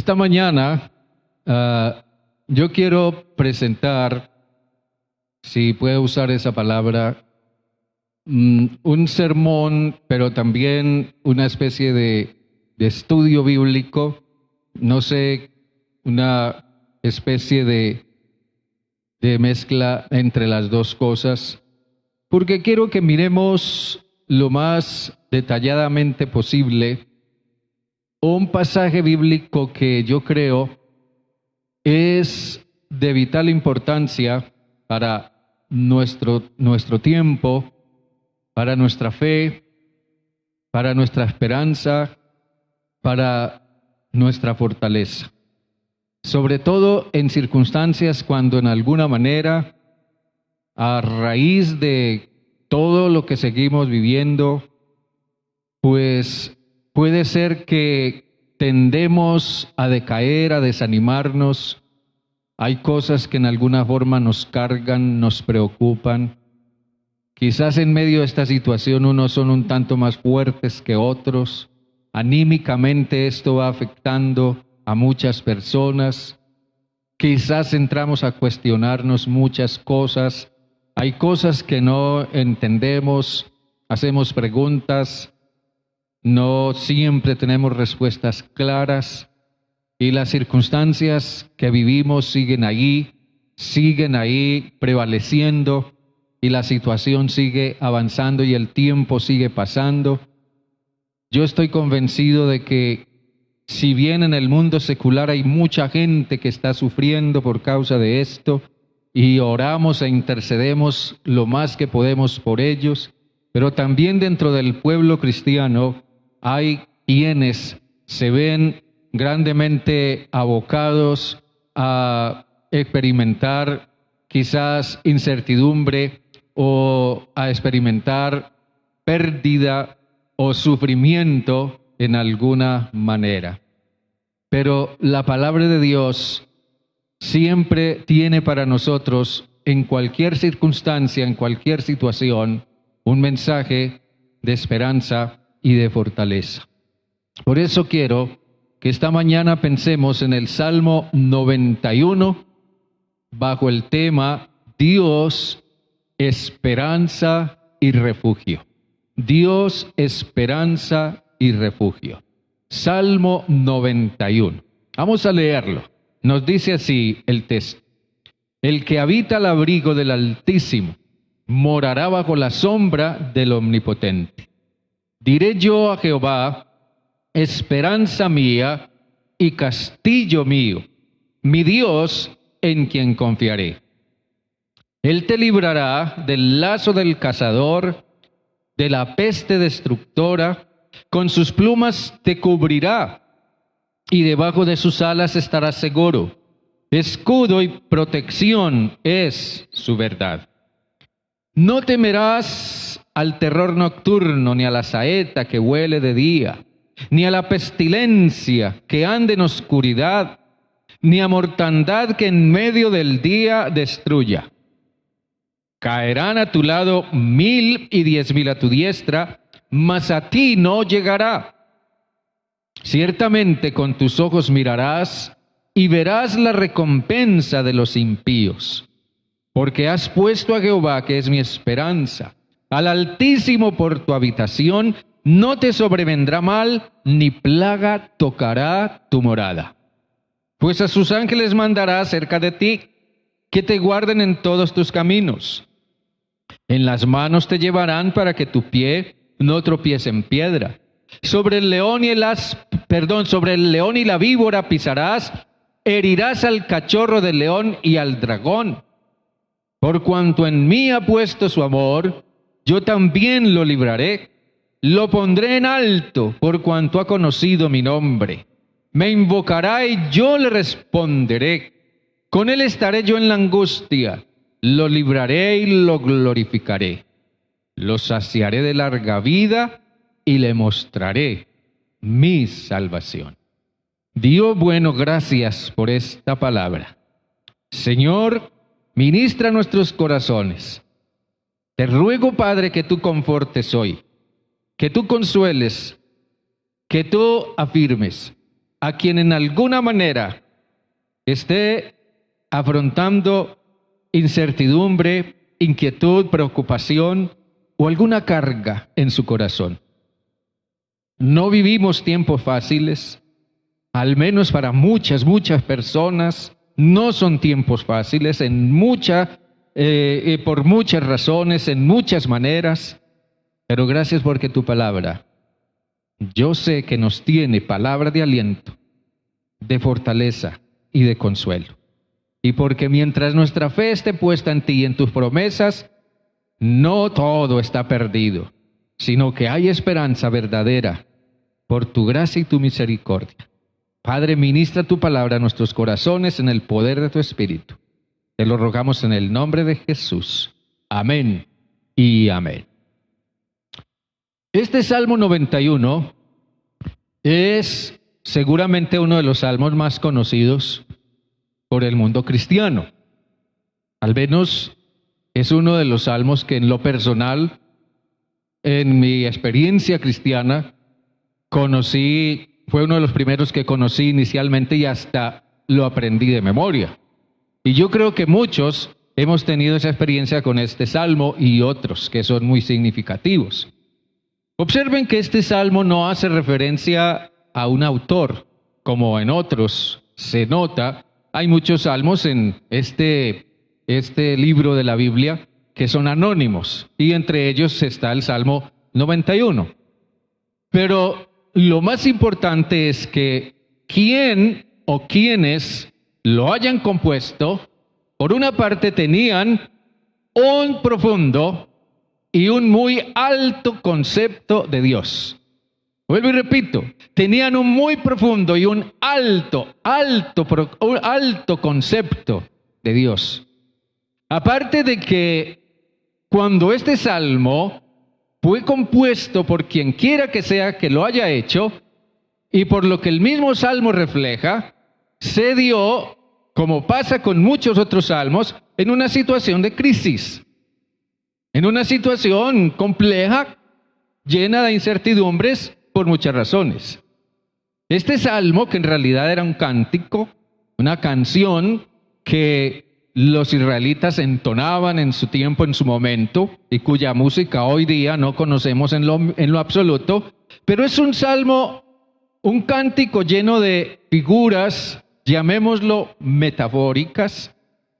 Esta mañana yo quiero presentar, si puedo usar esa palabra, un sermón, pero también una especie de estudio bíblico, no sé, una especie de mezcla entre las dos cosas, porque quiero que miremos lo más detalladamente posible un pasaje bíblico que yo creo es de vital importancia para nuestro tiempo, para nuestra fe, para nuestra esperanza, para nuestra fortaleza. Sobre todo en circunstancias cuando en alguna manera, a raíz de todo lo que seguimos viviendo, pues puede ser que tendemos a decaer, a desanimarnos. Hay cosas que en alguna forma nos cargan, nos preocupan. Quizás en medio de esta situación unos son un tanto más fuertes que otros. Anímicamente esto va afectando a muchas personas. Quizás entramos a cuestionarnos muchas cosas. Hay cosas que no entendemos, hacemos preguntas, no siempre tenemos respuestas claras y las circunstancias que vivimos siguen ahí prevaleciendo y la situación sigue avanzando y el tiempo sigue pasando. Yo estoy convencido de que si bien en el mundo secular hay mucha gente que está sufriendo por causa de esto y oramos e intercedemos lo más que podemos por ellos, pero también dentro del pueblo cristiano hay quienes se ven grandemente abocados a experimentar quizás incertidumbre o a experimentar pérdida o sufrimiento en alguna manera. Pero la palabra de Dios siempre tiene para nosotros, en cualquier circunstancia, en cualquier situación, un mensaje de esperanza y de fortaleza. Por eso quiero que esta mañana pensemos en el Salmo 91 bajo el tema Dios, esperanza y refugio. Dios, esperanza y refugio. Salmo 91. Vamos a leerlo. Nos dice así el texto: El que habita al abrigo del Altísimo morará bajo la sombra del Omnipotente. Diré yo a Jehová, esperanza mía y castillo mío, mi Dios en quien confiaré. Él te librará del lazo del cazador, de la peste destructora, con sus plumas te cubrirá, y debajo de sus alas estarás seguro. Escudo y protección es su verdad. No temerás al terror nocturno, ni a la saeta que huele de día, ni a la pestilencia que ande en oscuridad, ni a mortandad que en medio del día destruya. Caerán a tu lado 1000 y 10,000 a tu diestra, mas a ti no llegará. Ciertamente con tus ojos mirarás y verás la recompensa de los impíos. Porque has puesto a Jehová, que es mi esperanza, al Altísimo por tu habitación, no te sobrevendrá mal, ni plaga tocará tu morada. Pues a sus ángeles mandará cerca de ti, que te guarden en todos tus caminos. En las manos te llevarán para que tu pie no tropiece en piedra. Sobre el león y la víbora pisarás, herirás al cachorro del león y al dragón. Por cuanto en mí ha puesto su amor, yo también lo libraré. Lo pondré en alto, por cuanto ha conocido mi nombre. Me invocará y yo le responderé. Con él estaré yo en la angustia. Lo libraré y lo glorificaré. Lo saciaré de larga vida y le mostraré mi salvación. Dios bueno, gracias por esta palabra. Señor, ministra nuestros corazones. Te ruego, Padre, que tú confortes hoy, que tú consueles, que tú afirmes, a quien en alguna manera esté afrontando incertidumbre, inquietud, preocupación o alguna carga en su corazón. No vivimos tiempos fáciles, al menos para muchas personas, no son tiempos fáciles por muchas razones, en muchas maneras, pero gracias porque tu palabra, yo sé que nos tiene palabra de aliento, de fortaleza y de consuelo. Y porque mientras nuestra fe esté puesta en ti y en tus promesas, no todo está perdido, sino que hay esperanza verdadera por tu gracia y tu misericordia. Padre, ministra tu palabra a nuestros corazones en el poder de tu Espíritu. Te lo rogamos en el nombre de Jesús. Amén y amén. Este Salmo 91 es seguramente uno de los salmos más conocidos por el mundo cristiano. Al menos es uno de los salmos que en lo personal, en mi experiencia cristiana, fue uno de los primeros que conocí inicialmente y hasta lo aprendí de memoria. Y yo creo que muchos hemos tenido esa experiencia con este salmo y otros que son muy significativos. Observen que este salmo no hace referencia a un autor, como en otros se nota. Hay muchos salmos en este libro de la Biblia que son anónimos, y entre ellos está el Salmo 91. Pero lo más importante es que quién o quienes lo hayan compuesto, por una parte tenían un profundo y un muy alto concepto de Dios. Vuelvo y repito, tenían un muy profundo y un alto concepto de Dios. Aparte de que cuando este salmo fue compuesto por quien quiera que sea que lo haya hecho, y por lo que el mismo salmo refleja, se dio, como pasa con muchos otros salmos, en una situación de crisis, en una situación compleja, llena de incertidumbres por muchas razones. Este salmo, que en realidad era un cántico, una canción que los israelitas entonaban en su tiempo, en su momento, y cuya música hoy día no conocemos en lo absoluto, pero es un salmo, un cántico lleno de figuras, llamémoslo metafóricas.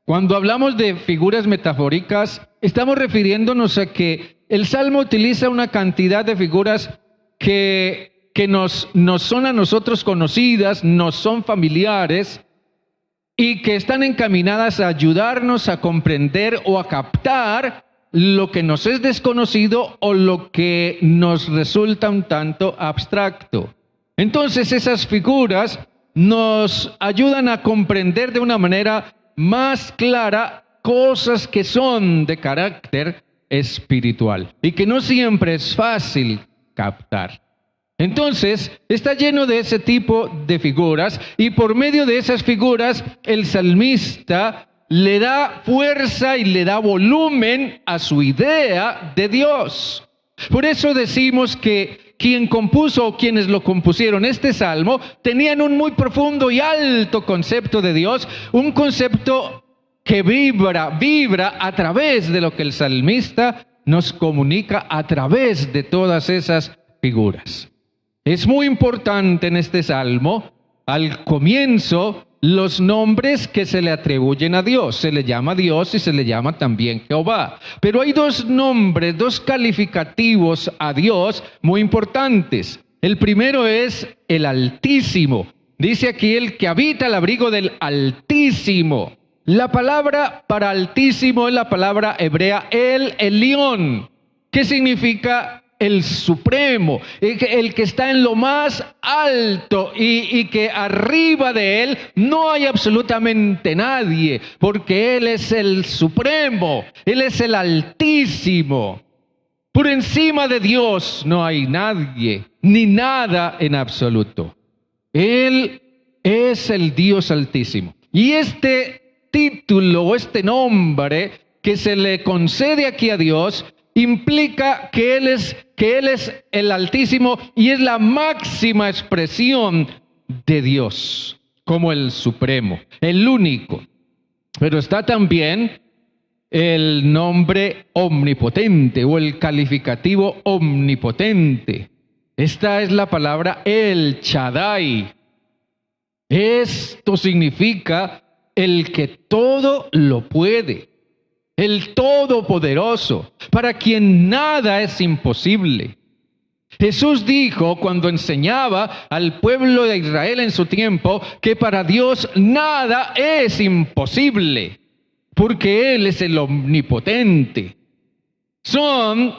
Cuando hablamos de figuras metafóricas, estamos refiriéndonos a que el salmo utiliza una cantidad de figuras que nos son a nosotros conocidas, nos son familiares, y que están encaminadas a ayudarnos a comprender o a captar lo que nos es desconocido o lo que nos resulta un tanto abstracto. Entonces esas figuras nos ayudan a comprender de una manera más clara cosas que son de carácter espiritual y que no siempre es fácil captar. Entonces, está lleno de ese tipo de figuras, y por medio de esas figuras, el salmista le da fuerza y le da volumen a su idea de Dios. Por eso decimos que quien compuso o quienes lo compusieron este salmo tenían un muy profundo y alto concepto de Dios, un concepto que vibra a través de lo que el salmista nos comunica a través de todas esas figuras. Es muy importante en este salmo, al comienzo, los nombres que se le atribuyen a Dios. Se le llama Dios y se le llama también Jehová. Pero hay dos nombres, dos calificativos a Dios muy importantes. El primero es el Altísimo. Dice aquí el que habita al abrigo del Altísimo. La palabra para Altísimo es la palabra hebrea el Elión, que significa el Supremo, el que está en lo más alto y que arriba de él no hay absolutamente nadie, porque él es el Supremo, él es el Altísimo. Por encima de Dios no hay nadie, ni nada en absoluto. Él es el Dios Altísimo. Y este título o este nombre que se le concede aquí a Dios implica que Él es el Altísimo y es la máxima expresión de Dios como el supremo, el único. Pero está también el nombre omnipotente o el calificativo omnipotente. Esta es la palabra El Shaddai. Esto significa el que todo lo puede, el todopoderoso, para quien nada es imposible. Jesús dijo cuando enseñaba al pueblo de Israel en su tiempo que para Dios nada es imposible, porque Él es el omnipotente. Son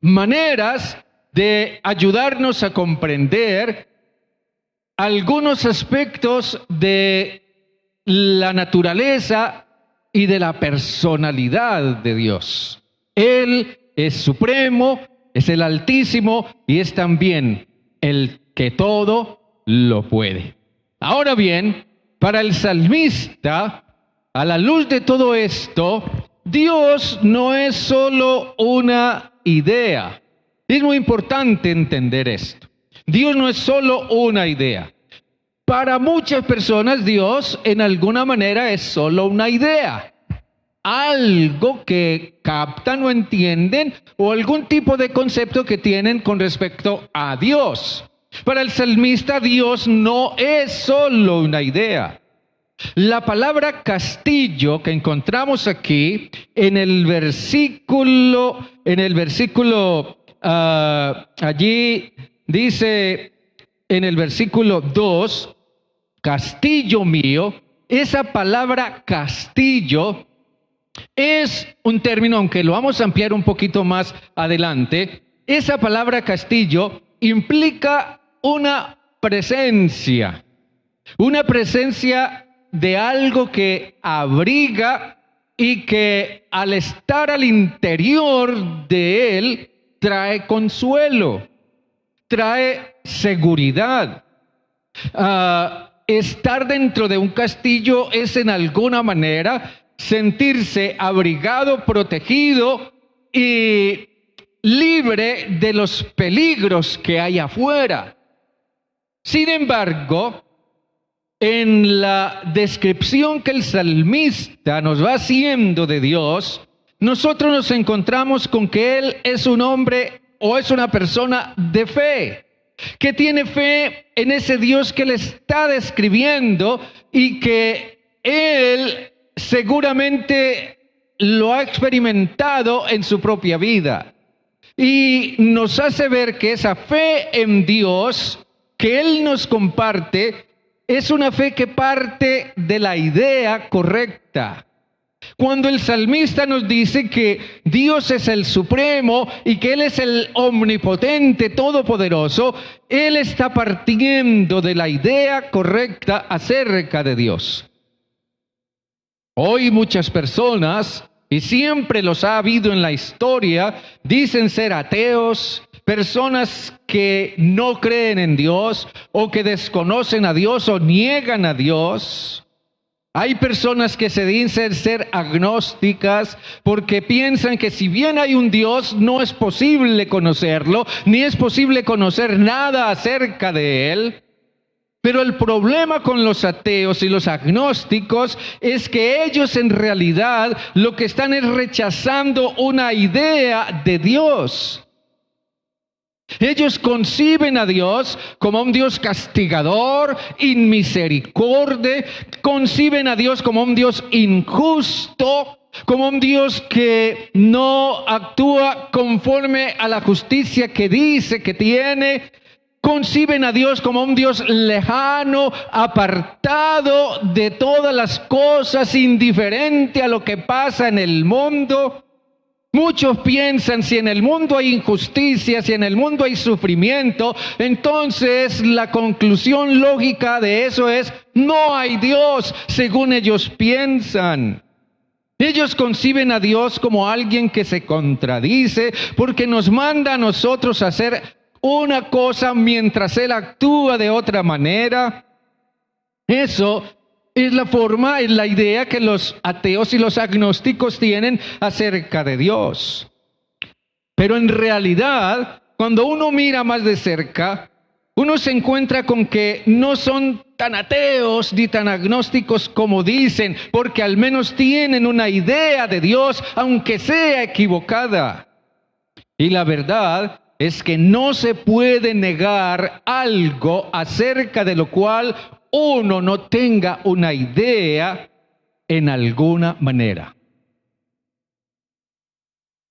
maneras de ayudarnos a comprender algunos aspectos de la naturaleza y de la personalidad de Dios. Él es supremo, es el Altísimo y es también el que todo lo puede. Ahora bien, para el salmista, a la luz de todo esto, Dios no es solo una idea. Es muy importante entender esto. Dios no es solo una idea. Para muchas personas, Dios en alguna manera es solo una idea. Algo que captan o entienden o algún tipo de concepto que tienen con respecto a Dios. Para el salmista, Dios no es solo una idea. La palabra castillo que encontramos aquí en el versículo, allí dice en el versículo 2, castillo mío, esa palabra castillo es un término, aunque lo vamos a ampliar un poquito más adelante, esa palabra castillo implica una presencia de algo que abriga y que al estar al interior de él trae consuelo, trae seguridad. Estar dentro de un castillo es en alguna manera sentirse abrigado, protegido y libre de los peligros que hay afuera. Sin embargo, en la descripción que el salmista nos va haciendo de Dios, nosotros nos encontramos con que Él es un hombre o es una persona de fe, que tiene fe en ese Dios que le está describiendo y que Él seguramente lo ha experimentado en su propia vida. Y nos hace ver que esa fe en Dios que Él nos comparte es una fe que parte de la idea correcta. Cuando el salmista nos dice que Dios es el supremo y que Él es el omnipotente, todopoderoso, Él está partiendo de la idea correcta acerca de Dios. Hoy muchas personas, y siempre los ha habido en la historia, dicen ser ateos, personas que no creen en Dios o que desconocen a Dios o niegan a Dios. Hay personas que se dicen ser agnósticas porque piensan que si bien hay un Dios, no es posible conocerlo, ni es posible conocer nada acerca de Él. Pero el problema con los ateos y los agnósticos es que ellos en realidad lo que están es rechazando una idea de Dios. Ellos conciben a Dios como un Dios castigador, inmisericordia, conciben a Dios como un Dios injusto, como un Dios que no actúa conforme a la justicia que dice que tiene. Conciben a Dios como un Dios lejano, apartado de todas las cosas, indiferente a lo que pasa en el mundo. Muchos piensan, si en el mundo hay injusticia, si en el mundo hay sufrimiento, entonces la conclusión lógica de eso es, no hay Dios, según ellos piensan. Ellos conciben a Dios como alguien que se contradice, porque nos manda a nosotros a hacer una cosa mientras Él actúa de otra manera. Eso es la forma, es la idea que los ateos y los agnósticos tienen acerca de Dios. Pero en realidad, cuando uno mira más de cerca, uno se encuentra con que no son tan ateos ni tan agnósticos como dicen, porque al menos tienen una idea de Dios, aunque sea equivocada. Y la verdad es que no se puede negar algo acerca de lo cual uno no tenga una idea en alguna manera.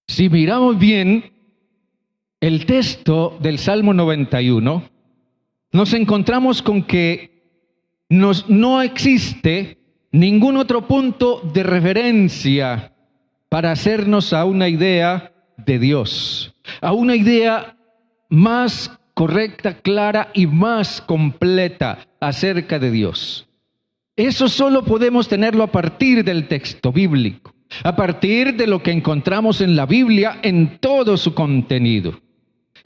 Si miramos bien el texto del Salmo 91, nos encontramos con que no existe ningún otro punto de referencia para hacernos a una idea de Dios, a una idea más correcta, clara y más completa acerca de Dios. Eso solo podemos tenerlo a partir del texto bíblico, a partir de lo que encontramos en la Biblia en todo su contenido.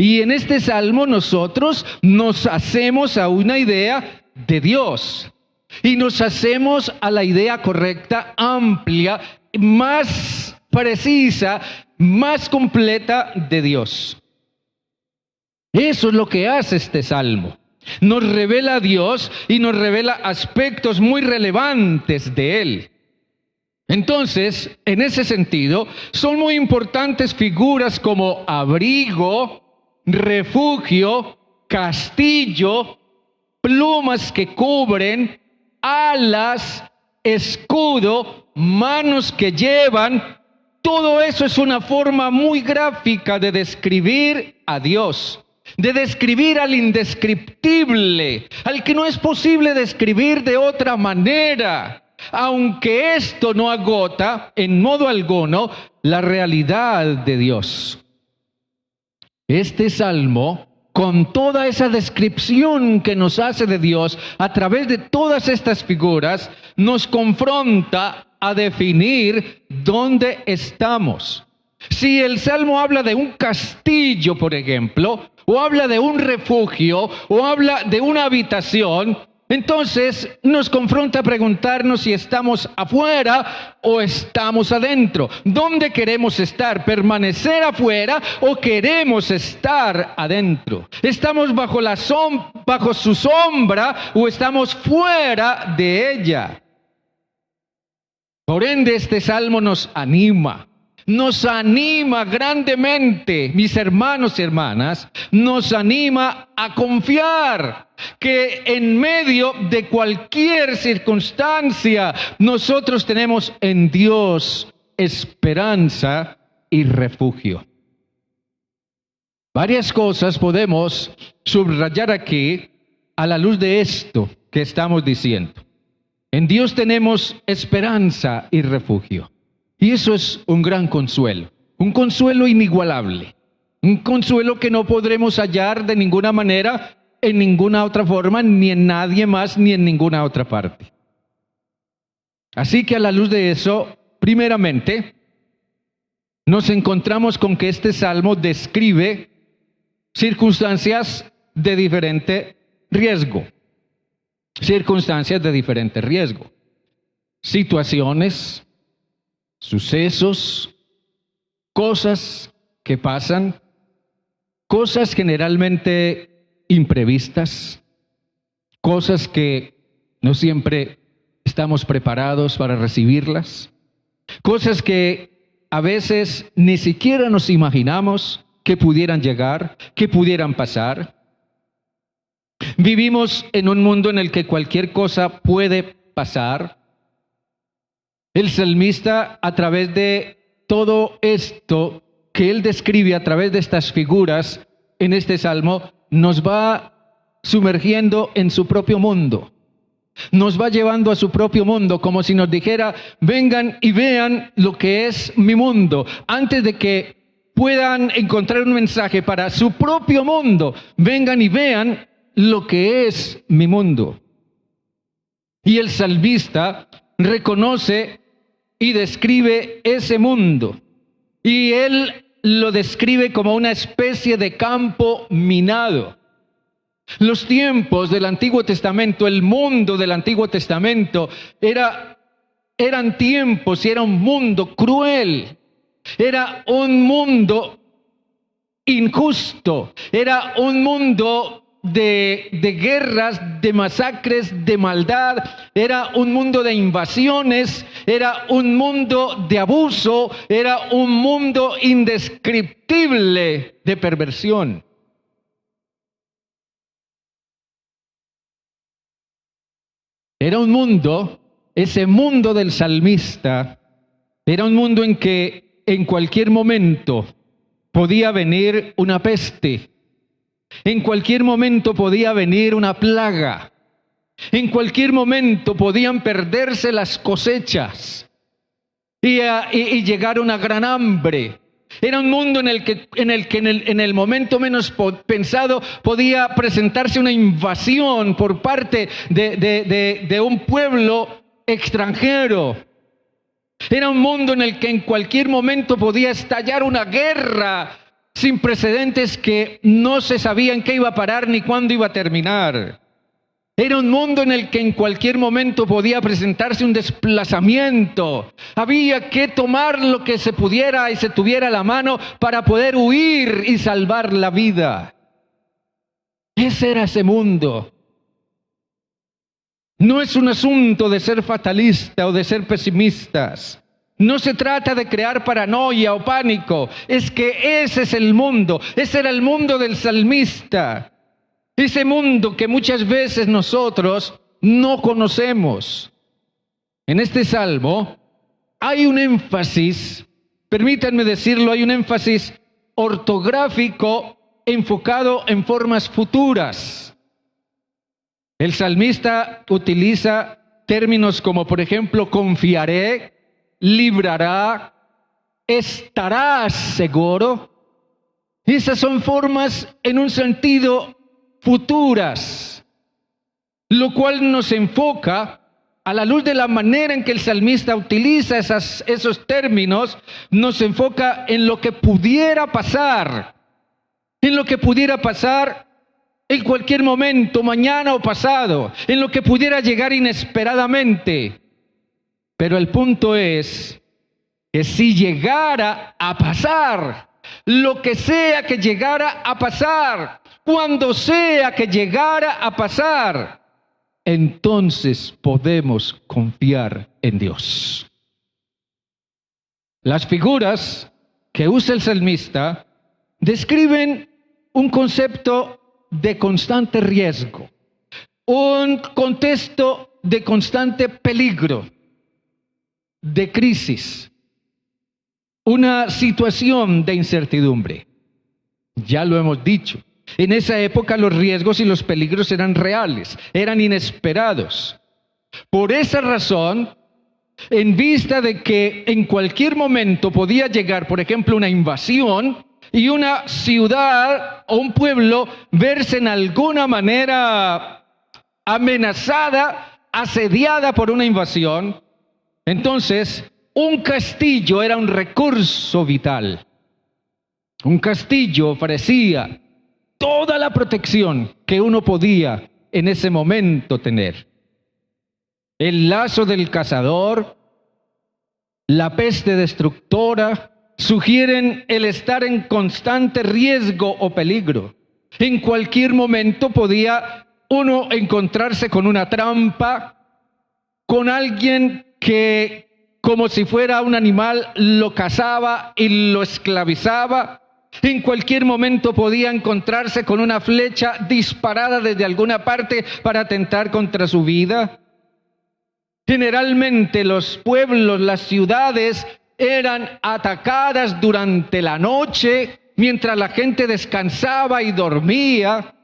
Y en este salmo nosotros nos hacemos a una idea de Dios. Y nos hacemos a la idea correcta, amplia, más precisa, más completa de Dios. Eso es lo que hace este salmo. Nos revela a Dios y nos revela aspectos muy relevantes de Él. Entonces, en ese sentido, son muy importantes figuras como abrigo, refugio, castillo, plumas que cubren, alas, escudo, manos que llevan. Todo eso es una forma muy gráfica de describir a Dios, de describir al indescriptible, al que no es posible describir de otra manera, aunque esto no agota en modo alguno la realidad de Dios. Este salmo, con toda esa descripción que nos hace de Dios a través de todas estas figuras, nos confronta a definir dónde estamos. Si el salmo habla de un castillo, por ejemplo, o habla de un refugio, o habla de una habitación, entonces nos confronta a preguntarnos si estamos afuera o estamos adentro. ¿Dónde queremos estar? ¿Permanecer afuera o queremos estar adentro? ¿Estamos bajo su sombra o estamos fuera de ella? Por ende, este salmo nos anima grandemente, mis hermanos y hermanas, nos anima a confiar que en medio de cualquier circunstancia nosotros tenemos en Dios esperanza y refugio. Varias cosas podemos subrayar aquí a la luz de esto que estamos diciendo. En Dios tenemos esperanza y refugio. Y eso es un gran consuelo, un consuelo inigualable, un consuelo que no podremos hallar de ninguna manera, en ninguna otra forma, ni en nadie más, ni en ninguna otra parte. Así que a la luz de eso, primeramente, nos encontramos con que este salmo describe circunstancias de diferente riesgo. Circunstancias de diferente riesgo. Situaciones, sucesos, cosas que pasan, cosas generalmente imprevistas, cosas que no siempre estamos preparados para recibirlas, cosas que a veces ni siquiera nos imaginamos que pudieran llegar, que pudieran pasar. Vivimos en un mundo en el que cualquier cosa puede pasar. El salmista, a través de todo esto que él describe a través de estas figuras en este salmo, nos va sumergiendo en su propio mundo. Nos va llevando a su propio mundo, como si nos dijera: vengan y vean lo que es mi mundo. Antes de que puedan encontrar un mensaje para su propio mundo, vengan y vean lo que es mi mundo. Y el salmista reconoce y describe ese mundo. Y él lo describe como una especie de campo minado. Los tiempos del Antiguo Testamento, el mundo del Antiguo Testamento, eran tiempos y era un mundo cruel. Era un mundo injusto. Era un mundo de guerras, de masacres, de maldad, era un mundo de invasiones, era un mundo de abuso, era un mundo indescriptible de perversión. Era un mundo, ese mundo del salmista, era un mundo en que en cualquier momento podía venir una peste, en cualquier momento podía venir una plaga, en cualquier momento podían perderse las cosechas y llegar una gran hambre. Era un mundo en el momento menos pensado podía presentarse una invasión por parte de un pueblo extranjero. Era un mundo en el que en cualquier momento podía estallar una guerra sin precedentes que no se sabía en qué iba a parar ni cuándo iba a terminar. Era un mundo en el que en cualquier momento podía presentarse un desplazamiento. Había que tomar lo que se pudiera y se tuviera a la mano para poder huir y salvar la vida. Ese era ese mundo. No es un asunto de ser fatalista o de ser pesimistas. No se trata de crear paranoia o pánico. Es que ese es el mundo. Ese era el mundo del salmista. Ese mundo que muchas veces nosotros no conocemos. En este salmo hay un énfasis, permítanme decirlo, hay un énfasis ortográfico enfocado en formas futuras. El salmista utiliza términos como, por ejemplo, confiaré, librará, estarás seguro. Esas son formas en un sentido futuras, lo cual nos enfoca, a la luz de la manera en que el salmista utiliza esos términos, nos enfoca en lo que pudiera pasar, en lo que pudiera pasar en cualquier momento, mañana o pasado, en lo que pudiera llegar inesperadamente. Pero el punto es que si llegara a pasar, lo que sea que llegara a pasar, cuando sea que llegara a pasar, entonces podemos confiar en Dios. Las figuras que usa el salmista describen un concepto de constante riesgo, un contexto de constante peligro, de crisis, una situación de incertidumbre. Ya lo hemos dicho, en esa época los riesgos y los peligros eran reales, eran inesperados. Por esa razón, en vista de que en cualquier momento podía llegar, por ejemplo, una invasión y una ciudad o un pueblo verse en alguna manera amenazada, asediada por una invasión, entonces un castillo era un recurso vital. Un castillo ofrecía toda la protección que uno podía en ese momento tener. El lazo del cazador, la peste destructora, sugieren el estar en constante riesgo o peligro. En cualquier momento podía uno encontrarse con una trampa, con alguien que, como si fuera un animal, lo cazaba y lo esclavizaba. En cualquier momento podía encontrarse con una flecha disparada desde alguna parte para atentar contra su vida. Generalmente los pueblos, las ciudades, eran atacadas durante la noche, mientras la gente descansaba y dormía,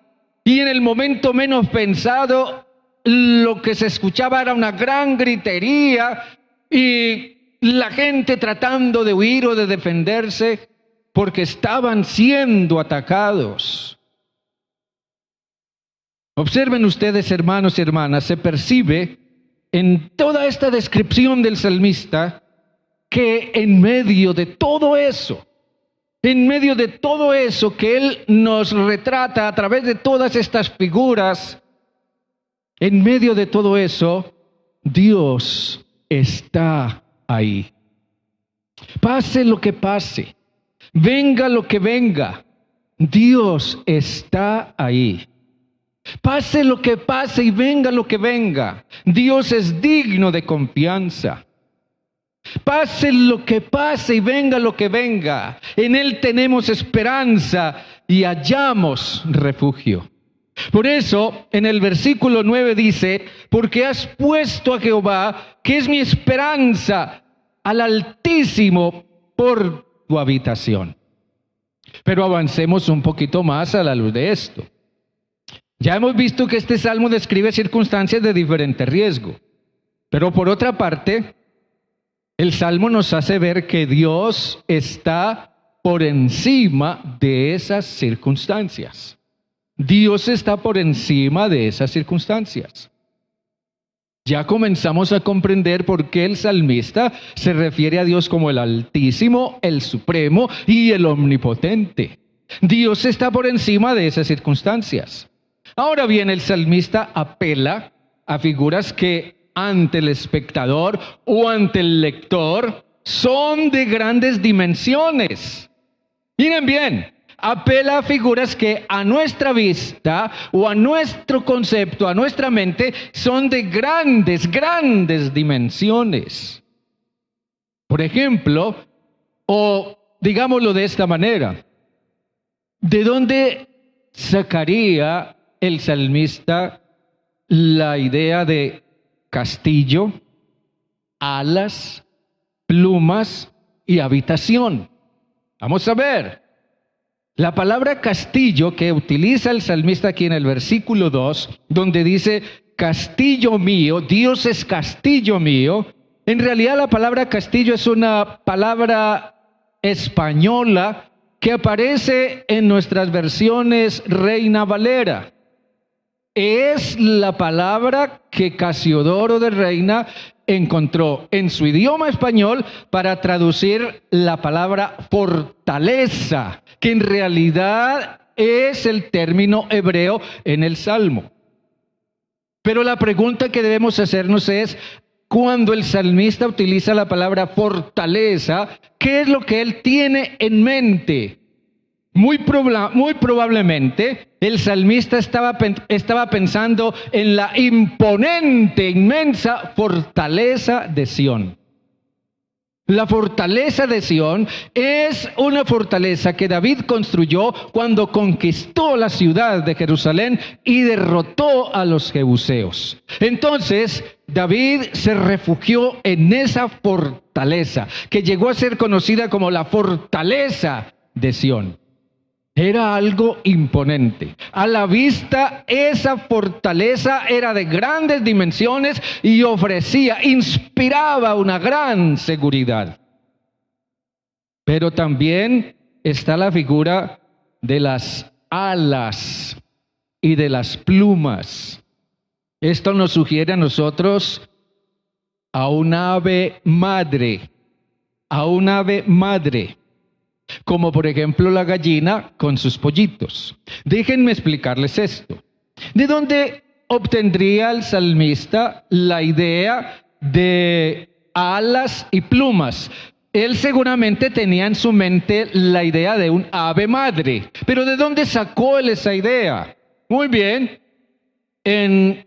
y en el momento menos pensado, lo que se escuchaba era una gran gritería y la gente tratando de huir o de defenderse, porque estaban siendo atacados. Observen ustedes, hermanos y hermanas, se percibe en toda esta descripción del salmista que en medio de todo eso, que él nos retrata a través de todas estas figuras, en medio de todo eso, Dios está ahí. Pase lo que pase, venga lo que venga, Dios está ahí. Pase lo que pase y venga lo que venga, Dios es digno de confianza. Pase lo que pase y venga lo que venga, en Él tenemos esperanza y hallamos refugio. Por eso, en el versículo 9 dice, porque has puesto a Jehová, que es mi esperanza, al Altísimo por tu habitación. Pero avancemos un poquito más a la luz de esto. Ya hemos visto que este salmo describe circunstancias de diferente riesgo. Pero por otra parte, el salmo nos hace ver que Dios está por encima de esas circunstancias. Dios está por encima de esas circunstancias. Ya comenzamos a comprender por qué el salmista se refiere a Dios como el Altísimo, el Supremo y el Omnipotente. Dios está por encima de esas circunstancias. Ahora bien, el salmista apela a figuras que ante el espectador o ante el lector son de grandes dimensiones. Miren bien, apela a figuras que a nuestra vista o a nuestro concepto, a nuestra mente, son de grandes dimensiones. Por ejemplo, o digámoslo de esta manera, ¿de dónde sacaría el salmista la idea de castillo, alas, plumas y habitación? Vamos a ver. La palabra castillo que utiliza el salmista aquí en el versículo 2, donde dice, castillo mío, Dios es castillo mío, en realidad la palabra castillo es una palabra española que aparece en nuestras versiones Reina Valera. Es la palabra que Casiodoro de Reina encontró en su idioma español para traducir la palabra fortaleza, que en realidad es el término hebreo en el Salmo. Pero la pregunta que debemos hacernos es, cuando el salmista utiliza la palabra fortaleza, ¿qué es lo que él tiene en mente? Muy probablemente el salmista estaba pensando en la imponente, inmensa fortaleza de Sión. La fortaleza de Sión es una fortaleza que David construyó cuando conquistó la ciudad de Jerusalén y derrotó a los jebuseos. Entonces, David se refugió en esa fortaleza, que llegó a ser conocida como la fortaleza de Sión. Era algo imponente. A la vista, esa fortaleza era de grandes dimensiones y inspiraba una gran seguridad. Pero también está la figura de las alas y de las plumas. Esto nos sugiere a nosotros a un ave madre, como por ejemplo la gallina con sus pollitos. Déjenme explicarles esto. ¿De dónde obtendría el salmista la idea de alas y plumas? Él seguramente tenía en su mente la idea de un ave madre. ¿Pero de dónde sacó él esa idea? Muy bien, en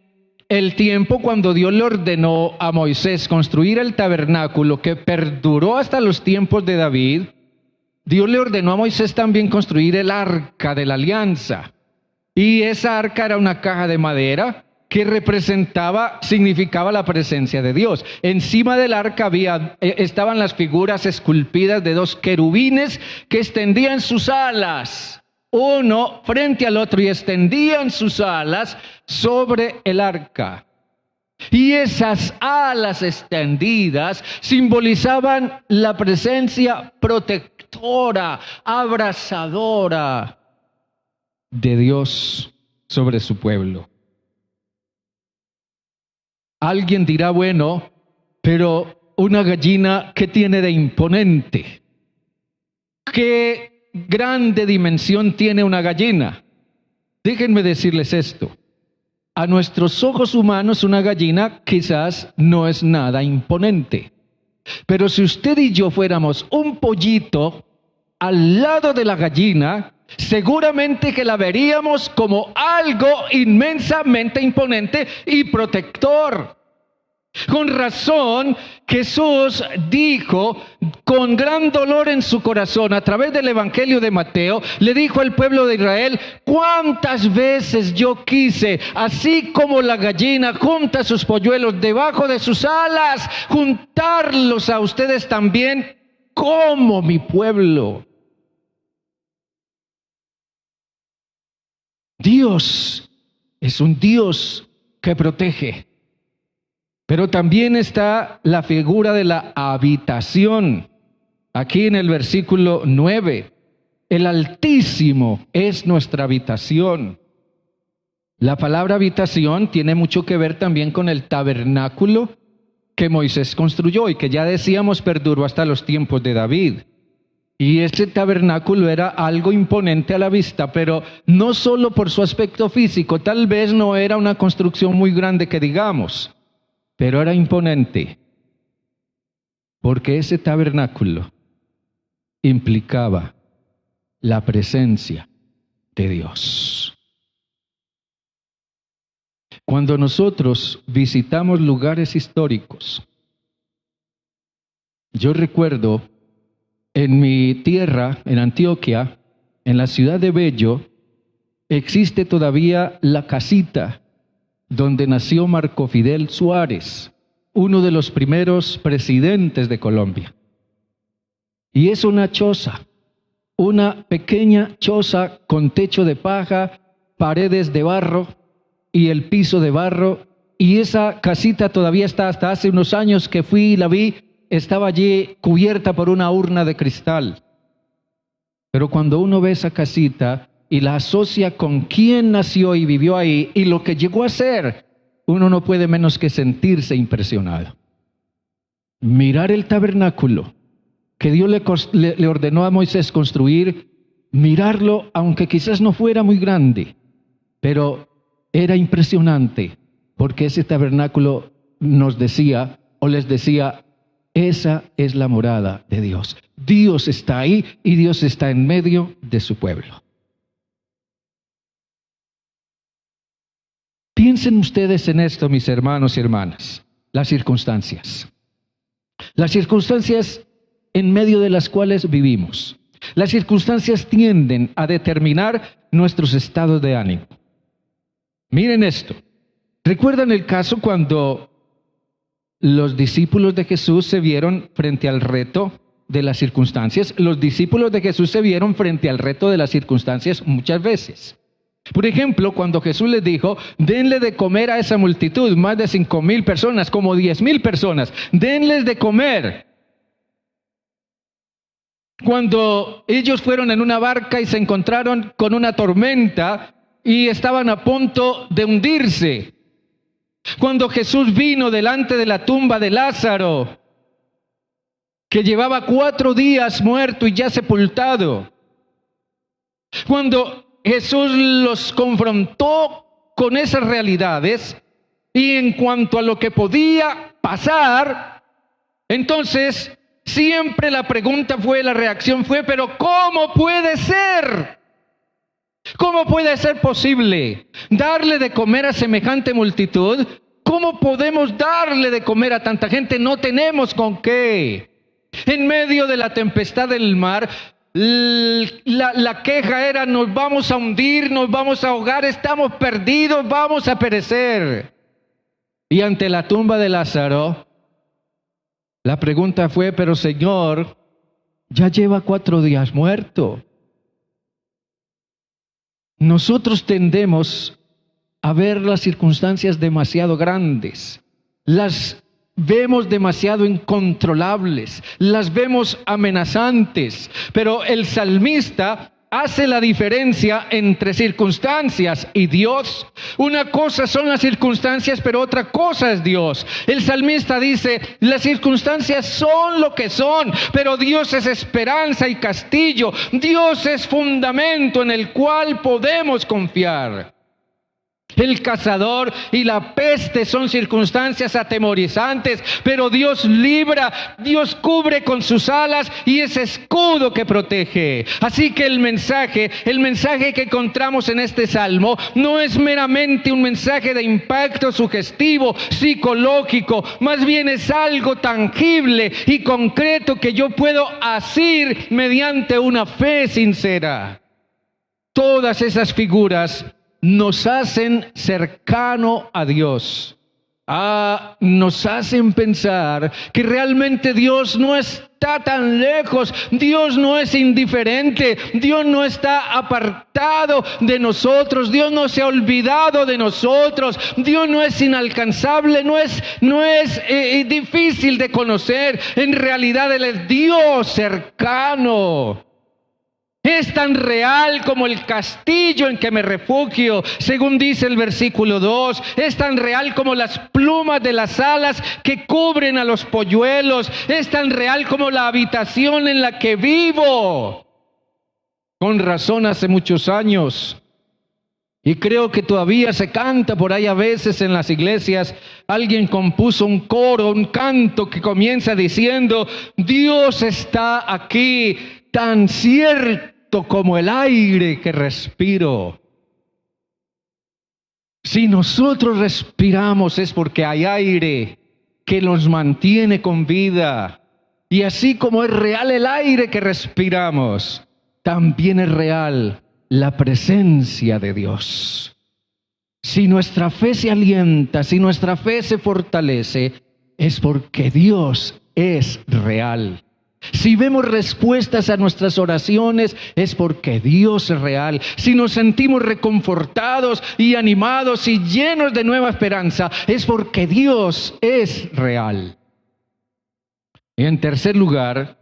el tiempo cuando Dios le ordenó a Moisés construir el tabernáculo que perduró hasta los tiempos de David, Dios le ordenó a Moisés también construir el arca de la alianza. Y esa arca era una caja de madera que significaba la presencia de Dios. Encima del arca estaban las figuras esculpidas de dos querubines que extendían sus alas, uno frente al otro, y extendían sus alas sobre el arca. Y esas alas extendidas simbolizaban la presencia protectora, abrazadora de Dios sobre su pueblo. Alguien dirá, bueno, pero una gallina, ¿qué tiene de imponente? ¿Qué grande dimensión tiene una gallina? Déjenme decirles esto. A nuestros ojos humanos, una gallina quizás no es nada imponente. Pero si usted y yo fuéramos un pollito al lado de la gallina, seguramente que la veríamos como algo inmensamente imponente y protector. Con razón, Jesús dijo con gran dolor en su corazón a través del Evangelio de Mateo, le dijo al pueblo de Israel: cuántas veces yo quise, así como la gallina junta sus polluelos debajo de sus alas, juntarlos a ustedes también como mi pueblo. Dios es un Dios que protege. Pero también está la figura de la habitación. Aquí en el versículo 9, el Altísimo es nuestra habitación. La palabra habitación tiene mucho que ver también con el tabernáculo que Moisés construyó y que ya decíamos perduró hasta los tiempos de David. Y ese tabernáculo era algo imponente a la vista, pero no solo por su aspecto físico, tal vez no era una construcción muy grande que digamos, pero era imponente, porque ese tabernáculo implicaba la presencia de Dios. Cuando nosotros visitamos lugares históricos, yo recuerdo en mi tierra, en Antioquia, en la ciudad de Bello, existe todavía la casita donde nació Marco Fidel Suárez, uno de los primeros presidentes de Colombia. Y es una choza, una pequeña choza con techo de paja, paredes de barro y el piso de barro. Y esa casita todavía está, hasta hace unos años que fui y la vi, estaba allí cubierta por una urna de cristal. Pero cuando uno ve esa casita y la asocia con quién nació y vivió ahí y lo que llegó a ser, uno no puede menos que sentirse impresionado. Mirar el tabernáculo que Dios le ordenó a Moisés construir, mirarlo, aunque quizás no fuera muy grande, pero era impresionante, porque ese tabernáculo nos decía, o les decía, esa es la morada de Dios. Dios está ahí y Dios está en medio de su pueblo. Piensen ustedes en esto, mis hermanos y hermanas, las circunstancias. Las circunstancias en medio de las cuales vivimos. Las circunstancias tienden a determinar nuestros estados de ánimo. Miren esto. ¿Recuerdan el caso cuando los discípulos de Jesús se vieron frente al reto de las circunstancias? Los discípulos de Jesús se vieron frente al reto de las circunstancias muchas veces. Por ejemplo, cuando Jesús les dijo, denle de comer a esa multitud, más de 5,000 personas, como 10,000 personas, denles de comer. Cuando ellos fueron en una barca y se encontraron con una tormenta y estaban a punto de hundirse. Cuando Jesús vino delante de la tumba de Lázaro, que llevaba 4 días muerto y ya sepultado. Cuando Jesús los confrontó con esas realidades y en cuanto a lo que podía pasar, entonces siempre la pregunta fue, la reacción fue, pero ¿cómo puede ser? ¿Cómo puede ser posible darle de comer a semejante multitud? ¿Cómo podemos darle de comer a tanta gente? No tenemos con qué. En medio de la tempestad del mar, la queja era, nos vamos a hundir, nos vamos a ahogar, estamos perdidos, vamos a perecer. Y ante la tumba de Lázaro, la pregunta fue, pero Señor, ya lleva 4 días muerto. Nosotros tendemos a ver las circunstancias demasiado grandes, las vemos demasiado incontrolables, las vemos amenazantes, pero el salmista hace la diferencia entre circunstancias y Dios. Una cosa son las circunstancias, pero otra cosa es Dios. El salmista dice, las circunstancias son lo que son, pero Dios es esperanza y castillo. Dios es fundamento en el cual podemos confiar. El cazador y la peste son circunstancias atemorizantes, pero Dios libra, Dios cubre con sus alas y ese escudo que protege. Así que el mensaje que encontramos en este salmo no es meramente un mensaje de impacto sugestivo, psicológico, más bien es algo tangible y concreto que yo puedo asir mediante una fe sincera. Todas esas figuras nos hacen cercano a Dios. Nos hacen pensar que realmente Dios no está tan lejos, Dios no es indiferente, Dios no está apartado de nosotros, Dios no se ha olvidado de nosotros, Dios no es inalcanzable, no es difícil de conocer. En realidad Él es Dios cercano. Es tan real como el castillo en que me refugio, según dice el versículo 2. Es tan real como las plumas de las alas que cubren a los polluelos. Es tan real como la habitación en la que vivo. Con razón, hace muchos años, y creo que todavía se canta por ahí a veces en las iglesias, alguien compuso un coro, un canto que comienza diciendo: Dios está aquí, tan cierto como el aire que respiro. Si nosotros respiramos es porque hay aire que nos mantiene con vida. Y así como es real el aire que respiramos, también es real la presencia de Dios. Si nuestra fe se alienta, si nuestra fe se fortalece, es porque Dios es real. Si vemos respuestas a nuestras oraciones, es porque Dios es real. Si nos sentimos reconfortados y animados y llenos de nueva esperanza, es porque Dios es real. Y en tercer lugar,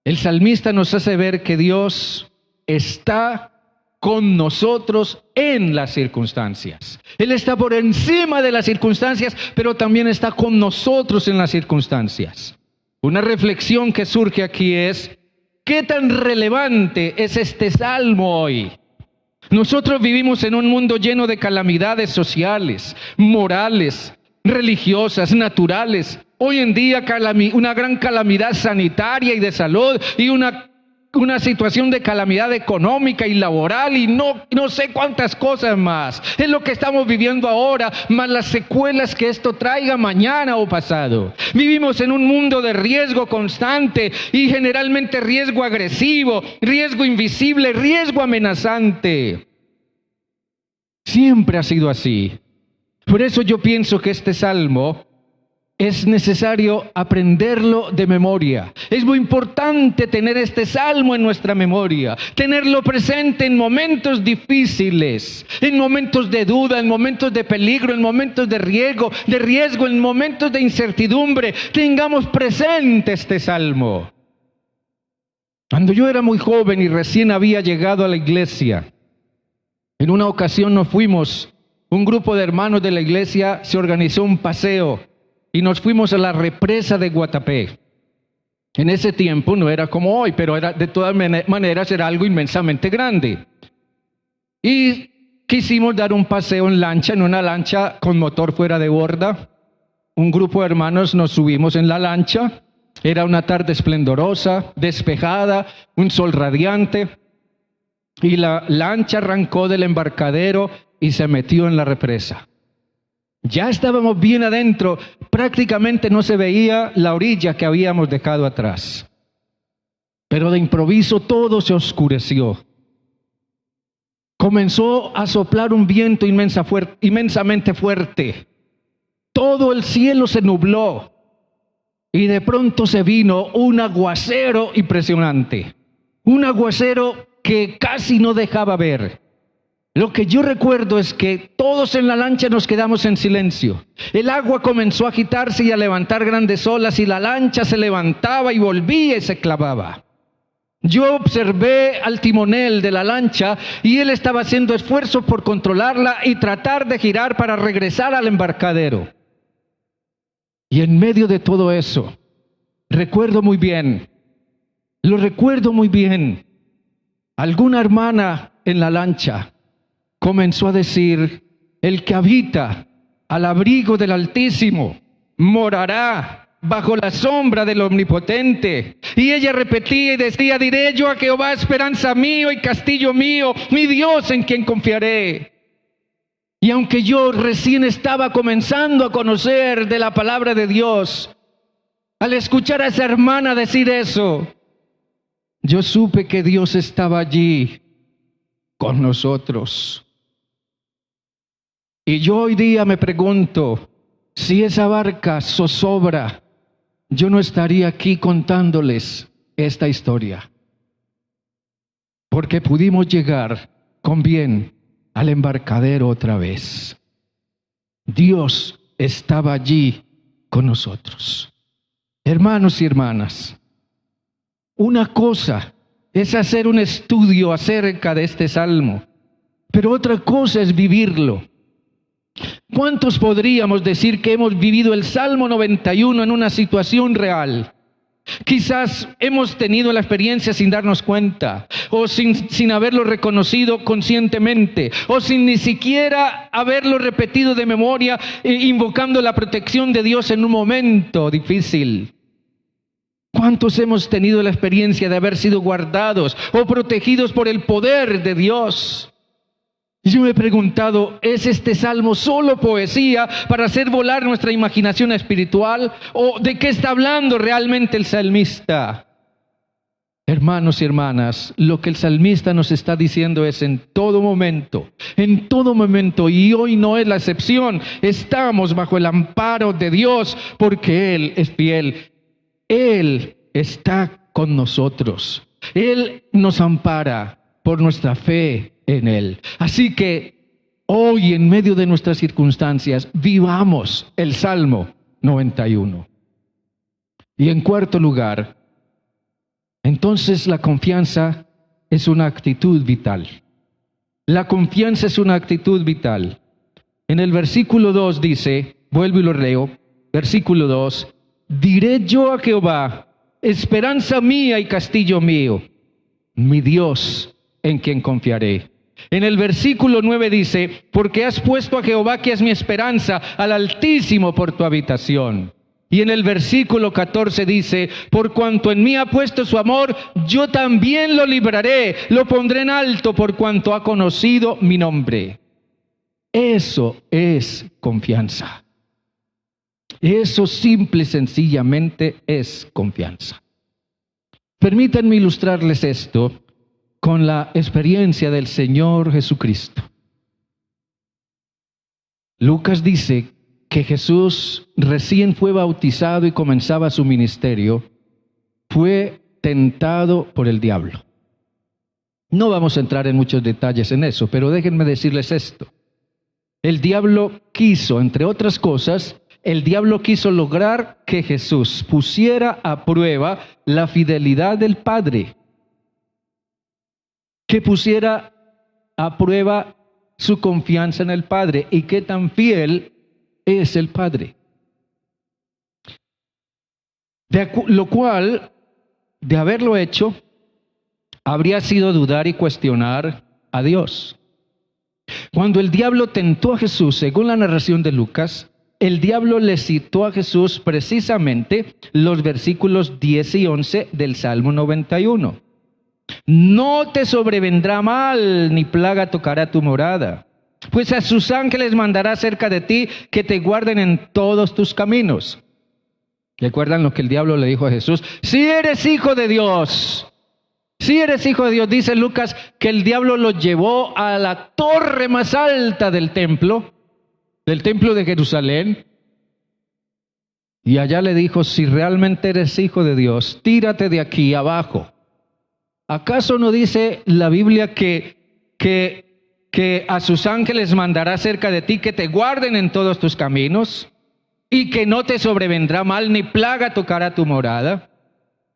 el salmista nos hace ver que Dios está con nosotros en las circunstancias. Él está por encima de las circunstancias, pero también está con nosotros en las circunstancias. Una reflexión que surge aquí es: ¿qué tan relevante es este salmo hoy? Nosotros vivimos en un mundo lleno de calamidades sociales, morales, religiosas, naturales. Hoy en día una gran calamidad sanitaria y de salud, y una situación de calamidad económica y laboral, y no sé cuántas cosas más. Es lo que estamos viviendo ahora, más las secuelas que esto traiga mañana o pasado. Vivimos en un mundo de riesgo constante, y generalmente riesgo agresivo, riesgo invisible, riesgo amenazante. Siempre ha sido así. Por eso yo pienso que este salmo es necesario aprenderlo de memoria. Es muy importante tener este salmo en nuestra memoria, tenerlo presente en momentos difíciles, en momentos de duda, en momentos de peligro, en momentos de riesgo, en momentos de incertidumbre. Tengamos presente este salmo. Cuando yo era muy joven y recién había llegado a la iglesia, en una ocasión nos fuimos, un grupo de hermanos de la iglesia se organizó un paseo y nos fuimos a la represa de Guatapé. En ese tiempo no era como hoy, pero de todas maneras era algo inmensamente grande. Y quisimos dar un paseo en una lancha con motor fuera de borda. Un grupo de hermanos nos subimos en la lancha. Era una tarde esplendorosa, despejada, un sol radiante. Y la lancha arrancó del embarcadero y se metió en la represa. Ya estábamos bien adentro, prácticamente no se veía la orilla que habíamos dejado atrás. Pero de improviso todo se oscureció. Comenzó a soplar un viento inmensamente fuerte. Todo el cielo se nubló y de pronto se vino un aguacero impresionante. Un aguacero que casi no dejaba ver. Lo que yo recuerdo es que todos en la lancha nos quedamos en silencio. El agua comenzó a agitarse y a levantar grandes olas, y la lancha se levantaba y volvía y se clavaba. Yo observé al timonel de la lancha y él estaba haciendo esfuerzos por controlarla y tratar de girar para regresar al embarcadero. Y en medio de todo eso, lo recuerdo muy bien, alguna hermana en la lancha comenzó a decir: el que habita al abrigo del Altísimo morará bajo la sombra del Omnipotente. Y ella repetía y decía: diré yo a Jehová, esperanza mío y castillo mío, mi Dios en quien confiaré. Y aunque yo recién estaba comenzando a conocer de la palabra de Dios, al escuchar a esa hermana decir eso, yo supe que Dios estaba allí con nosotros. Y yo hoy día me pregunto, si esa barca zozobra, yo no estaría aquí contándoles esta historia, porque pudimos llegar con bien al embarcadero otra vez. Dios estaba allí con nosotros. Hermanos y hermanas, una cosa es hacer un estudio acerca de este salmo, pero otra cosa es vivirlo. ¿Cuántos podríamos decir que hemos vivido el Salmo 91 en una situación real? Quizás hemos tenido la experiencia sin darnos cuenta, o sin haberlo reconocido conscientemente, o sin ni siquiera haberlo repetido de memoria, invocando la protección de Dios en un momento difícil. ¿Cuántos hemos tenido la experiencia de haber sido guardados o protegidos por el poder de Dios? Y yo me he preguntado, ¿es este salmo solo poesía para hacer volar nuestra imaginación espiritual? ¿O de qué está hablando realmente el salmista? Hermanos y hermanas, lo que el salmista nos está diciendo es en todo momento, y hoy no es la excepción, estamos bajo el amparo de Dios porque Él es fiel. Él está con nosotros. Él nos ampara por nuestra fe en Él. Así que hoy, en medio de nuestras circunstancias, vivamos el Salmo 91. Y en cuarto lugar, entonces la confianza es una actitud vital. La confianza es una actitud vital. En el versículo 2 dice, vuelvo y lo leo, versículo 2, diré yo a Jehová, esperanza mía y castillo mío, mi Dios en quien confiaré. En el versículo 9 dice, porque has puesto a Jehová, que es mi esperanza, al Altísimo por tu habitación. Y en el versículo 14 dice, por cuanto en mí ha puesto su amor, yo también lo libraré, lo pondré en alto por cuanto ha conocido mi nombre. Eso es confianza. Eso simple y sencillamente es confianza. Permítanme ilustrarles esto con la experiencia del Señor Jesucristo. Lucas dice que Jesús recién fue bautizado y comenzaba su ministerio, fue tentado por el diablo. No vamos a entrar en muchos detalles en eso, pero déjenme decirles esto. El diablo quiso, entre otras cosas, lograr que Jesús pusiera a prueba la fidelidad del Padre, que pusiera a prueba su confianza en el Padre y qué tan fiel es el Padre. Lo cual, de haberlo hecho, habría sido dudar y cuestionar a Dios. Cuando el diablo tentó a Jesús, según la narración de Lucas, el diablo le citó a Jesús precisamente los versículos 10 y 11 del Salmo 91. No te sobrevendrá mal, ni plaga tocará tu morada, pues a sus ángeles mandará cerca de ti, que te guarden en todos tus caminos. ¿Recuerdan lo que el diablo le dijo a Jesús? Si eres hijo de Dios, dice Lucas que el diablo lo llevó a la torre más alta del templo de Jerusalén, y allá le dijo, si realmente eres hijo de Dios, tírate de aquí abajo. ¿Acaso no dice la Biblia que a sus ángeles mandará cerca de ti, que te guarden en todos tus caminos, y que no te sobrevendrá mal ni plaga tocará tu morada,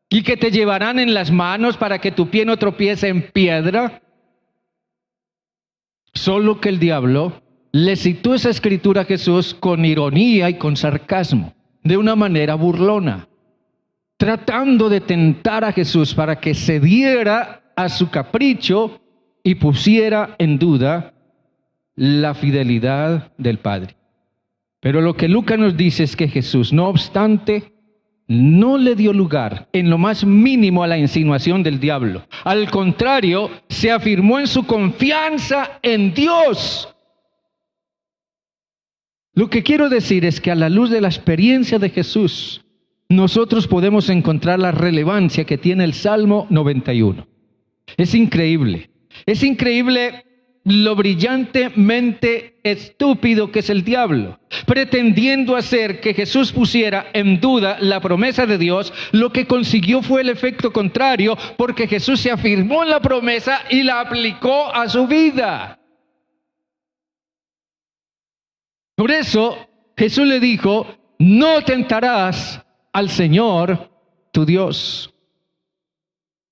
y que te llevarán en las manos para que tu pie no tropiece en piedra? Solo que el diablo le citó esa escritura a Jesús con ironía y con sarcasmo, de una manera burlona, tratando de tentar a Jesús para que cediera a su capricho y pusiera en duda la fidelidad del Padre. Pero lo que Lucas nos dice es que Jesús, no obstante, no le dio lugar en lo más mínimo a la insinuación del diablo. Al contrario, se afirmó en su confianza en Dios. Lo que quiero decir es que a la luz de la experiencia de Jesús, nosotros podemos encontrar la relevancia que tiene el Salmo 91. Es increíble lo brillantemente estúpido que es el diablo, pretendiendo hacer que Jesús pusiera en duda la promesa de Dios. Lo que consiguió fue el efecto contrario, porque Jesús se afirmó en la promesa y la aplicó a su vida. Por eso Jesús le dijo: no tentarás al Señor tu Dios.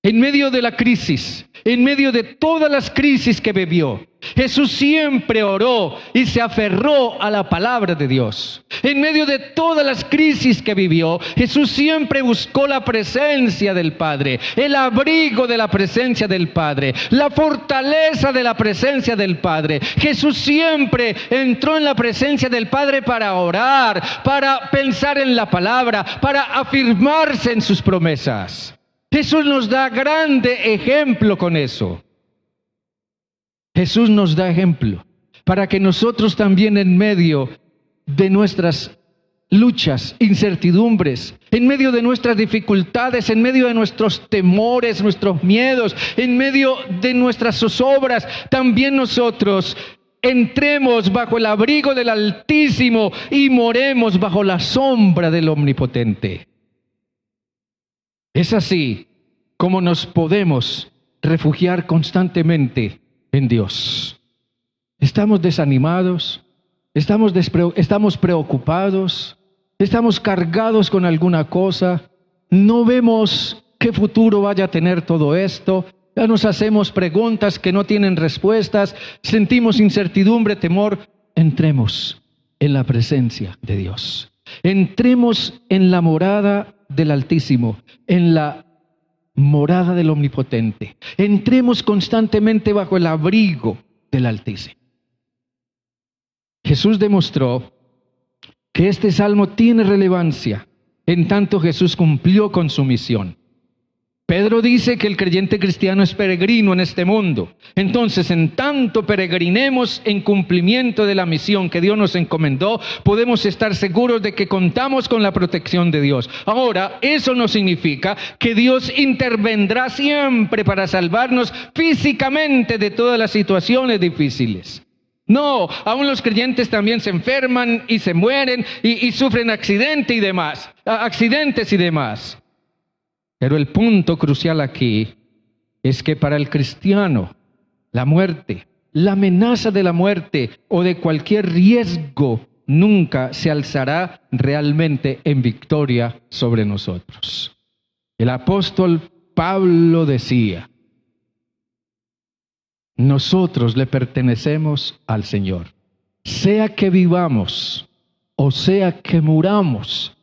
En medio de la crisis, en medio de todas las crisis que vivió, Jesús siempre oró y se aferró a la palabra de Dios. En medio de todas las crisis que vivió, Jesús siempre buscó la presencia del Padre, el abrigo de la presencia del Padre, la fortaleza de la presencia del Padre. Jesús siempre entró en la presencia del Padre para orar, para pensar en la palabra, para afirmarse en sus promesas. Jesús nos da grande ejemplo con eso. Jesús nos da ejemplo para que nosotros también, en medio de nuestras luchas, incertidumbres, en medio de nuestras dificultades, en medio de nuestros temores, nuestros miedos, en medio de nuestras zozobras, también nosotros entremos bajo el abrigo del Altísimo y moremos bajo la sombra del Omnipotente. Es así como nos podemos refugiar constantemente en Dios. Estamos desanimados, estamos preocupados, estamos cargados con alguna cosa, no vemos qué futuro vaya a tener todo esto, ya nos hacemos preguntas que no tienen respuestas, sentimos incertidumbre, temor. Entremos en la presencia de Dios. Entremos en la morada del Altísimo, en la morada del Omnipotente. Entremos constantemente bajo el abrigo del Altísimo. Jesús demostró que este salmo tiene relevancia, en tanto Jesús cumplió con su misión. Pedro dice que el creyente cristiano es peregrino en este mundo. Entonces, en tanto peregrinemos en cumplimiento de la misión que Dios nos encomendó, podemos estar seguros de que contamos con la protección de Dios. Ahora, eso no significa que Dios intervendrá siempre para salvarnos físicamente de todas las situaciones difíciles. No, aún los creyentes también se enferman y se mueren y sufren accidentes y demás. Pero el punto crucial aquí es que para el cristiano, la muerte, la amenaza de la muerte o de cualquier riesgo nunca se alzará realmente en victoria sobre nosotros. El apóstol Pablo decía: nosotros le pertenecemos al Señor. Sea que vivamos o sea que muramos,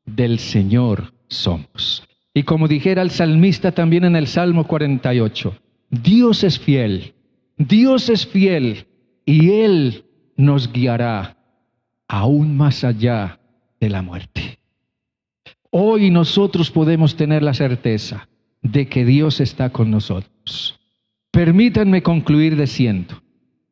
del Señor somos. Y como dijera el salmista también en el Salmo 48, Dios es fiel y Él nos guiará aún más allá de la muerte. Hoy nosotros podemos tener la certeza de que Dios está con nosotros. Permítanme concluir diciendo,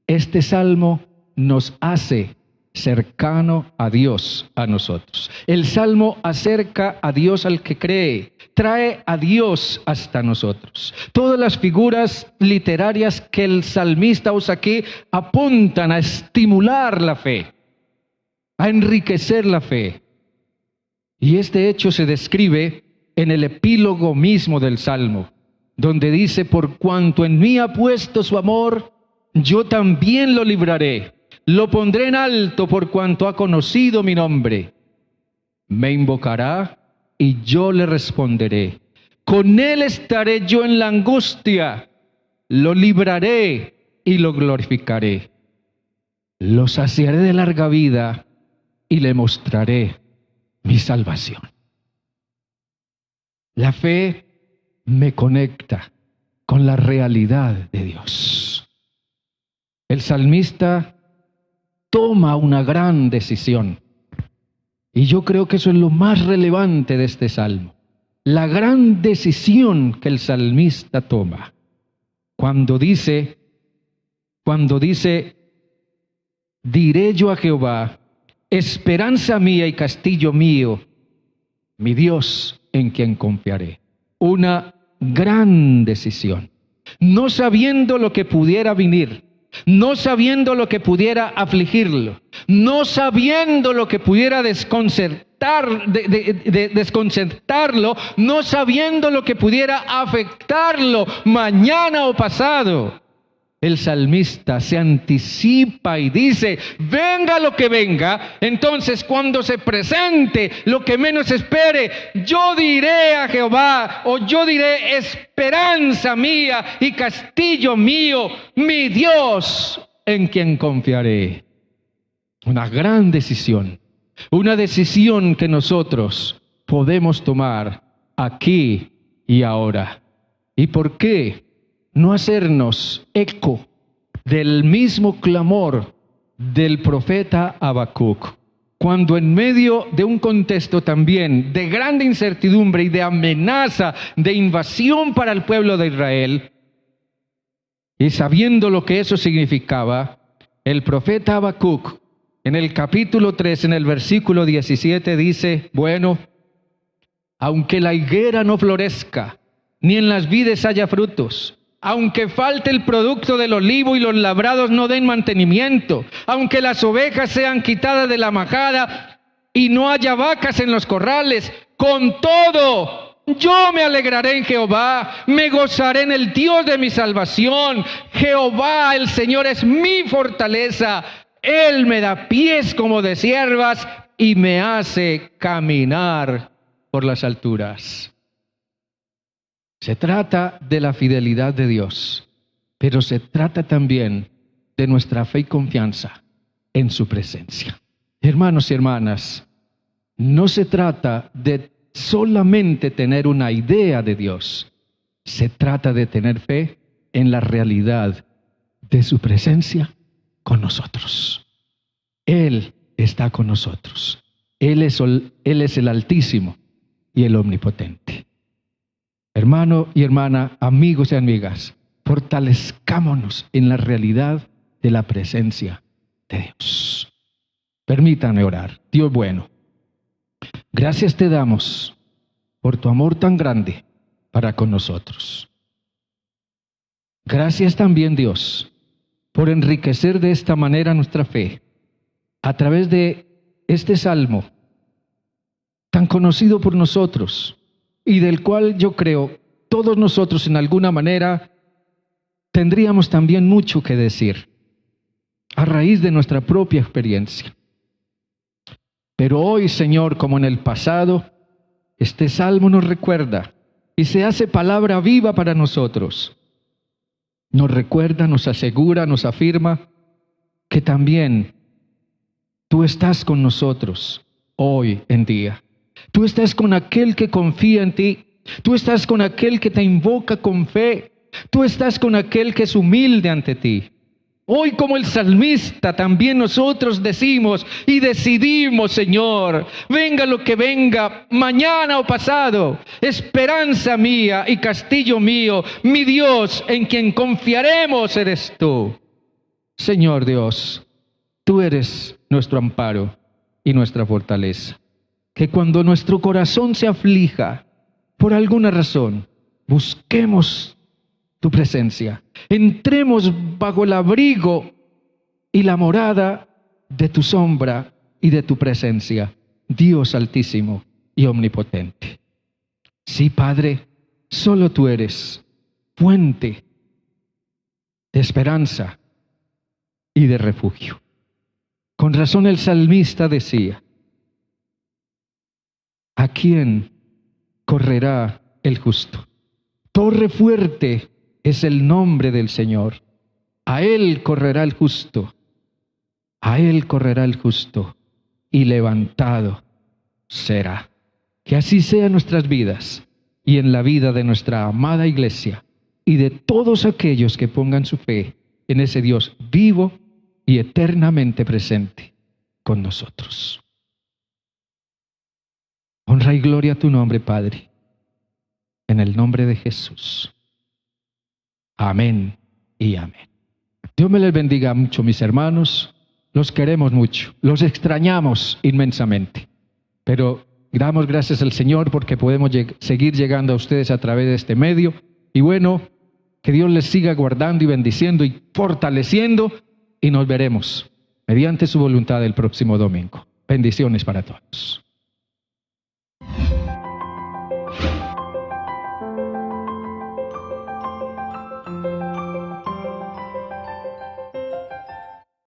este salmo nos hace cercano a Dios a nosotros. El salmo acerca a Dios al que cree, trae a Dios hasta nosotros. Todas las figuras literarias que el salmista usa aquí apuntan a estimular la fe, a enriquecer la fe. Y este hecho se describe en el epílogo mismo del salmo, donde dice: por cuanto en mí ha puesto su amor, yo también lo libraré. Lo pondré en alto por cuanto ha conocido mi nombre. Me invocará y yo le responderé. Con él estaré yo en la angustia. Lo libraré y lo glorificaré. Lo saciaré de larga vida y le mostraré mi salvación. La fe me conecta con la realidad de Dios. el salmista toma una gran decisión. Y yo creo que eso es lo más relevante de este salmo. La gran decisión que el salmista toma cuando dice, diré yo a Jehová, esperanza mía y castillo mío, mi Dios en quien confiaré. Una gran decisión. No sabiendo lo que pudiera venir, no sabiendo lo que pudiera afligirlo, no sabiendo lo que pudiera desconcertarlo, no sabiendo lo que pudiera afectarlo mañana o pasado. El salmista se anticipa y dice, venga lo que venga, entonces cuando se presente lo que menos espere, yo diré a Jehová, o yo diré, esperanza mía y castillo mío, mi Dios en quien confiaré. Una gran decisión, una decisión que nosotros podemos tomar aquí y ahora. ¿Y por qué no hacernos eco del mismo clamor del profeta Habacuc, cuando en medio de un contexto también de grande incertidumbre y de amenaza de invasión para el pueblo de Israel, y sabiendo lo que eso significaba, el profeta Habacuc en el capítulo 3, en el versículo 17 dice, bueno, aunque la higuera no florezca, ni en las vides haya frutos, aunque falte el producto del olivo y los labrados no den mantenimiento, aunque las ovejas sean quitadas de la majada y no haya vacas en los corrales, con todo yo me alegraré en Jehová, me gozaré en el Dios de mi salvación. Jehová, el Señor, es mi fortaleza. Él me da pies como de ciervas y me hace caminar por las alturas. Se trata de la fidelidad de Dios, pero se trata también de nuestra fe y confianza en su presencia. Hermanos y hermanas, no se trata de solamente tener una idea de Dios, se trata de tener fe en la realidad de su presencia con nosotros. Él está con nosotros. Él es el Altísimo y el Omnipotente. Hermano y hermana, amigos y amigas, fortalezcámonos en la realidad de la presencia de Dios. Permítanme orar. Dios bueno, gracias te damos por tu amor tan grande para con nosotros. Gracias también, Dios, por enriquecer de esta manera nuestra fe a través de este salmo tan conocido por nosotros y del cual yo creo todos nosotros en alguna manera tendríamos también mucho que decir a raíz de nuestra propia experiencia. Pero hoy, Señor, como en el pasado, este salmo nos recuerda y se hace palabra viva para nosotros. Nos recuerda, nos asegura, nos afirma que también tú estás con nosotros hoy en día. Tú estás con aquel que confía en ti. Tú estás con aquel que te invoca con fe. Tú estás con aquel que es humilde ante ti. Hoy, como el salmista, también nosotros decimos y decidimos, Señor, venga lo que venga, mañana o pasado, esperanza mía y castillo mío, mi Dios en quien confiaremos eres tú. Señor Dios, tú eres nuestro amparo y nuestra fortaleza. Que cuando nuestro corazón se aflija por alguna razón, busquemos tu presencia. Entremos bajo el abrigo y la morada de tu sombra y de tu presencia, Dios altísimo y omnipotente. Sí, Padre, solo tú eres fuente de esperanza y de refugio. Con razón el salmista decía, ¿a quién correrá el justo? Torre fuerte es el nombre del Señor. A Él correrá el justo. A Él correrá el justo y levantado será. Que así sea en nuestras vidas y en la vida de nuestra amada iglesia y de todos aquellos que pongan su fe en ese Dios vivo y eternamente presente con nosotros. Honra y gloria a tu nombre, Padre, en el nombre de Jesús. Amén y amén. Dios me les bendiga mucho, mis hermanos. Los queremos mucho, los extrañamos inmensamente, pero damos gracias al Señor porque podemos seguir llegando a ustedes a través de este medio. Y bueno, que Dios les siga guardando y bendiciendo y fortaleciendo, y nos veremos mediante su voluntad el próximo domingo. Bendiciones para todos.